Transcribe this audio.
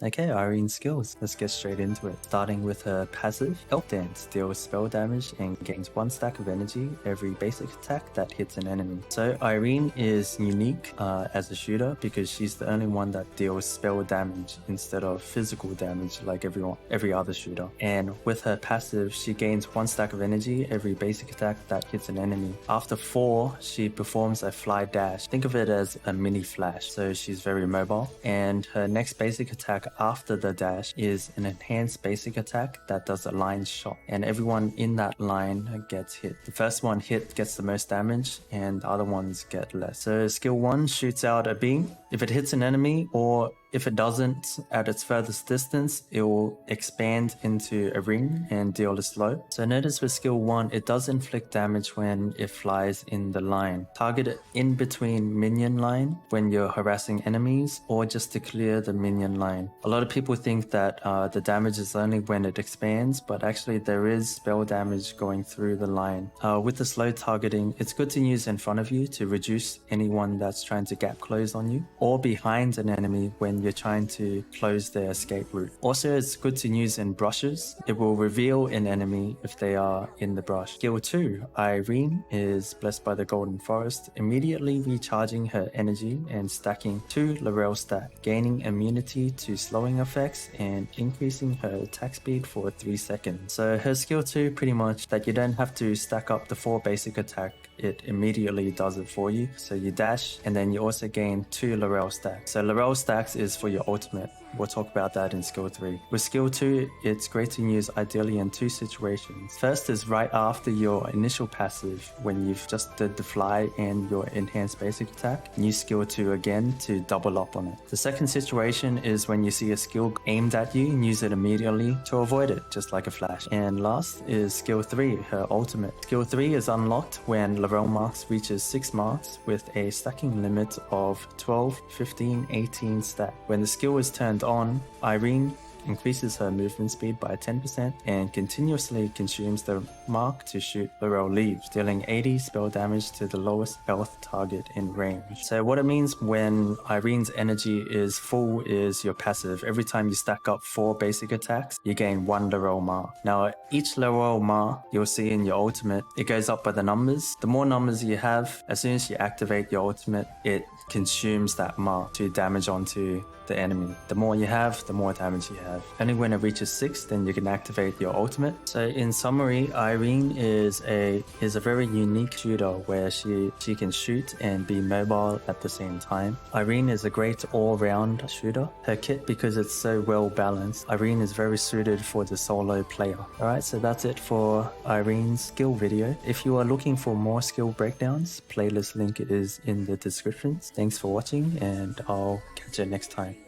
Okay, Irene's skills. Let's get straight into it. Starting with her passive, Help Dance deals spell damage and gains 1 stack of energy every basic attack that hits an enemy. So Irene is unique as a shooter because she's the only one that deals spell damage instead of physical damage like every other shooter. And with her passive, she gains 1 stack of energy every basic attack that hits an enemy. After 4, she performs a fly dash. Think of it as a mini flash, so she's very mobile. And her next basic attack after the dash is an enhanced basic attack that does a line shot, and everyone in that line gets hit. The first one hit gets the most damage and the other ones get less. So skill 1 shoots out a beam. If it hits an enemy, or if it doesn't at its furthest distance, it will expand into a ring and deal a slow. So notice with skill 1, it does inflict damage when it flies in the line. Target it in between minion line when you're harassing enemies, or just to clear the minion line. A lot of people think that the damage is only when it expands, but actually there is spell damage going through the line. With the slow targeting, it's good to use in front of you to reduce anyone that's trying to gap close on you, or behind an enemy when you're trying to close their escape route. Also, it's good to use in brushes. It will reveal an enemy if they are in the brush. Skill 2, Irene is blessed by the Golden Forest, immediately recharging her energy and stacking 2 Laurel stack, gaining immunity to slowing effects and increasing her attack speed for 3 seconds. So her skill 2 pretty much that you don't have to stack up the 4 basic attack, it immediately does it for you. So you dash and then you also gain 2 Laurel stacks. So Laurel stacks is for your ultimate. We'll talk about that in skill 3. With skill 2, it's great to use ideally in 2 situations. First is right after your initial passive, when you've just did the fly and your enhanced basic attack. Use skill 2 again to double up on it. The second situation is when you see a skill aimed at you and use it immediately to avoid it, just like a flash. And last is skill 3, her ultimate. Skill 3 is unlocked when Laurel Marks reaches 6 marks with a stacking limit of 12, 15, 18 stack. When the skill is turned on, Irene increases her movement speed by 10% and continuously consumes the mark to shoot Laurel leaves, dealing 80 spell damage to the lowest health target in range. So what it means when Irene's energy is full is your passive. Every time you stack up 4 basic attacks, you gain 1 Laurel mark. Now each Laurel mark you'll see in your ultimate, it goes up by the numbers. The more numbers you have, as soon as you activate your ultimate, it consumes that mark to damage onto the enemy. The more you have, the more damage you have. Only when it reaches 6, then you can activate your ultimate. So in summary, Irene is a very unique shooter where she can shoot and be mobile at the same time. Irene is a great all-round shooter. Her kit, because it's so well balanced, Irene is very suited for the solo player. Alright, so that's it for Irene's skill video. If you are looking for more skill breakdowns, playlist link is in the description. Thanks for watching and I'll catch you next time.